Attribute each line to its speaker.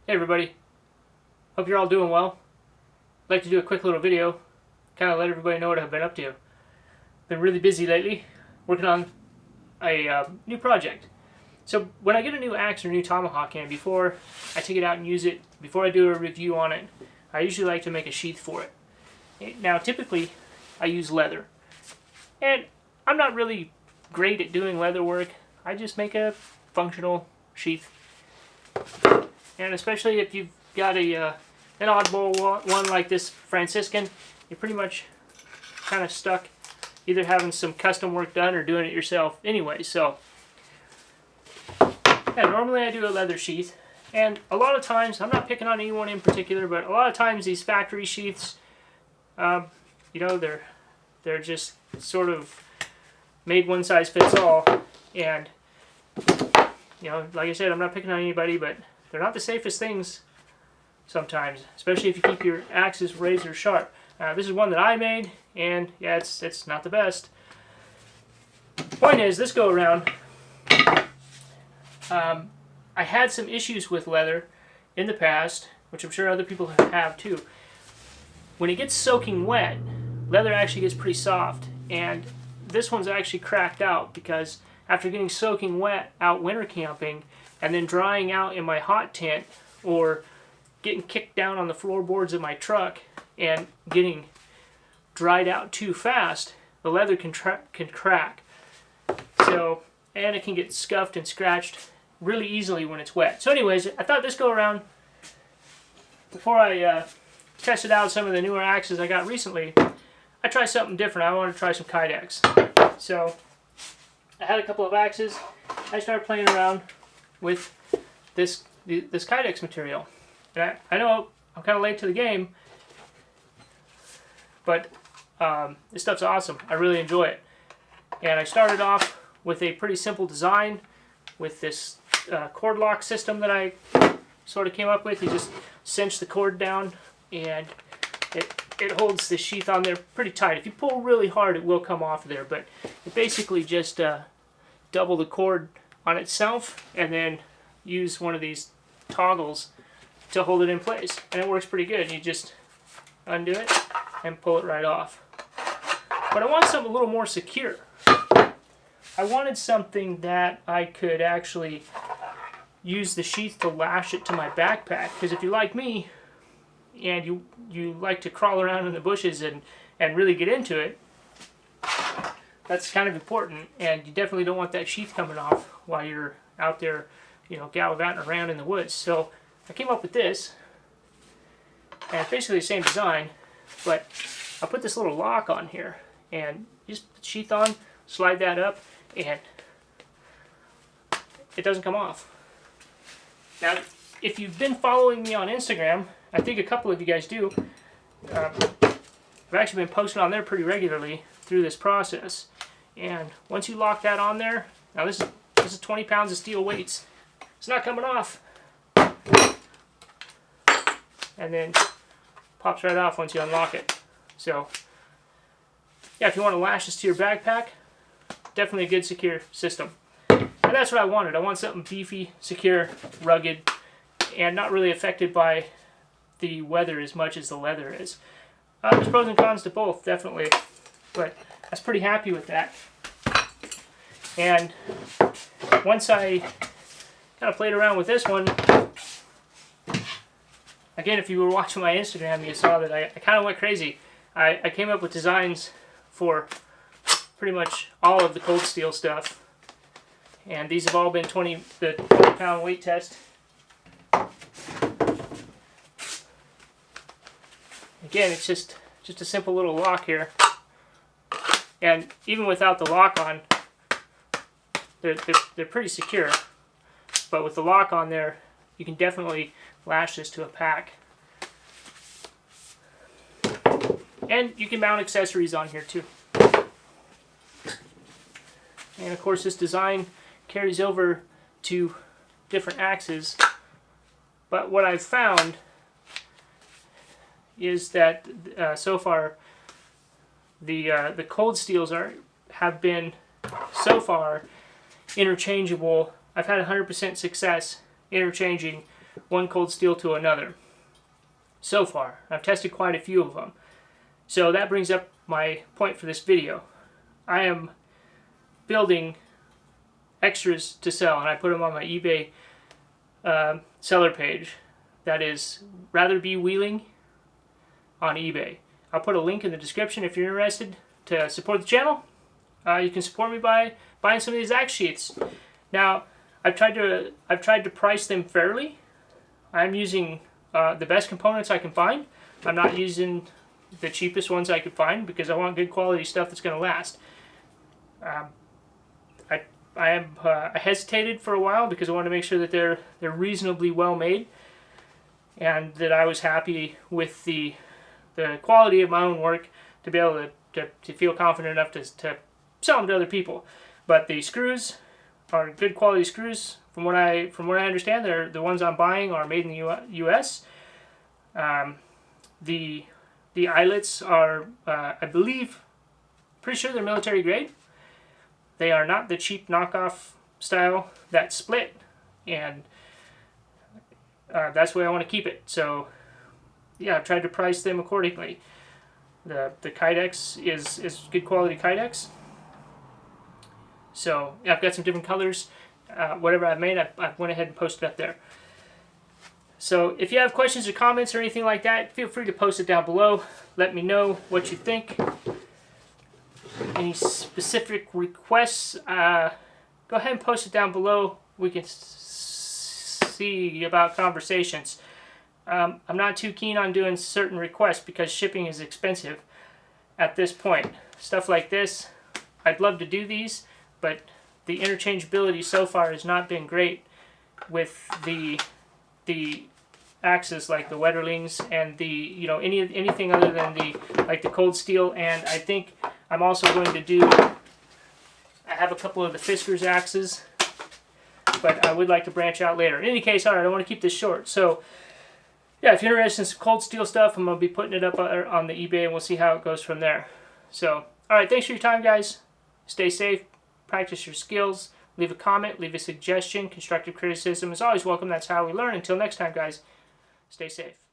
Speaker 1: Hey everybody, hope you're all doing well. I'd like to do a quick little video, kind of let everybody know what I've been up to. Been really busy lately, working on a new project. So when I get a new axe or new tomahawk in, before I take it out and use it, before I do a review on it, I usually like to make a sheath for it. Now typically I use leather, and I'm not really great at doing leather work. I just make a functional sheath. And especially if you've got an oddball one like this Franciscan, you're pretty much kind of stuck either having some custom work done or doing it yourself anyway. So yeah, normally I do a leather sheath, and a lot of times, I'm not picking on anyone in particular, but a lot of times these factory sheaths, you know, they're just sort of made one size fits all. And you know, like I said, I'm not picking on anybody, but they're not the safest things sometimes, especially if you keep your axes razor sharp. This is one that I made, and yeah, it's not the best. Point is, this go around, I had some issues with leather in the past, which I'm sure other people have too. When it gets soaking wet, leather actually gets pretty soft, and this one's actually cracked out because after getting soaking wet out winter camping and then drying out in my hot tent or getting kicked down on the floorboards of my truck and getting dried out too fast, the leather can crack. So, and it can get scuffed and scratched really easily when it's wet. So anyways, I thought this go around, before I tested out some of the newer axes I got recently, I tried something different. I wanted to try some Kydex. So I had a couple of axes. I started playing around with this Kydex material. And I know I'm kind of late to the game, but this stuff's awesome. I really enjoy it. And I started off with a pretty simple design with this cord lock system that I sort of came up with. You just cinch the cord down, and it holds the sheath on there pretty tight. If you pull really hard, it will come off there, but it basically just double the cord on itself and then use one of these toggles to hold it in place, and it works pretty good. You just undo it and pull it right off. But I want something a little more secure. I wanted something that I could actually use the sheath to lash it to my backpack, because if you're like me and you like to crawl around in the bushes and really get into it, that's kind of important, and you definitely don't want that sheath coming off while you're out there, you know, gallivanting around in the woods. So I came up with this, and it's basically the same design, but I put this little lock on here, and you just put the sheath on, slide that up, and it doesn't come off. Now, if you've been following me on Instagram, I think a couple of you guys do, I've actually been posting on there pretty regularly through this process. And once you lock that on there, now this is 20 pounds of steel weights. It's not coming off. And then pops right off once you unlock it. So yeah, if you want to lash this to your backpack, definitely a good secure system. And that's what I wanted. I want something beefy, secure, rugged, and not really affected by the weather as much as the leather is. There's pros and cons to both, definitely, but I was pretty happy with that. And once I kind of played around with this one, again, if you were watching my Instagram, you saw that I kind of went crazy. I came up with designs for pretty much all of the cold steel stuff, and these have all been the 20-pound weight test. Again, it's just a simple little lock here, and even without the lock on, they're pretty secure. But with the lock on there, you can definitely lash this to a pack. And you can mount accessories on here too. And of course, this design carries over to different axes. But what I've found is that so far the cold steels have been so far interchangeable. I've had 100% success interchanging one cold steel to another. So far, I've tested quite a few of them. So that brings up my point for this video. I am building extras to sell, and I put them on my eBay seller page. That is ratherbwheelin on eBay. I'll put a link in the description if you're interested to support the channel. You can support me by buying some of these axe sheaths. Now, I've tried to price them fairly. I'm using the best components I can find. I'm not using the cheapest ones I could find because I want good quality stuff that's going to last. I hesitated for a while because I wanted to make sure that they're reasonably well made, and that I was happy with the quality of my own work to be able to feel confident enough to sell them to other people. But the screws are good quality screws. From what I understand, they're the ones I'm buying are made in the U.S. The eyelets are, I believe, pretty sure they're military grade. They are not the cheap knockoff style that split, and that's the way I want to keep it. So, yeah, I've tried to price them accordingly. The Kydex is good quality Kydex. So, yeah, I've got some different colors. Whatever I've made, I went ahead and posted up there. So, if you have questions or comments or anything like that, feel free to post it down below. Let me know what you think. Any specific requests, go ahead and post it down below. We can see about conversations. I'm not too keen on doing certain requests because shipping is expensive at this point. Stuff like this, I'd love to do these, but the interchangeability so far has not been great with the axes like the Wetterlings and the anything other than the cold steel. And I think I'm also going to do, I have a couple of the Fisker's axes, but I would like to branch out later. In any case, alright, I want to keep this short. So, yeah, if you're interested in some cold steel stuff, I'm going to be putting it up on the eBay, and we'll see how it goes from there. So, alright, thanks for your time, guys. Stay safe, practice your skills, leave a comment, leave a suggestion. Constructive criticism is always welcome. That's how we learn. Until next time, guys, stay safe.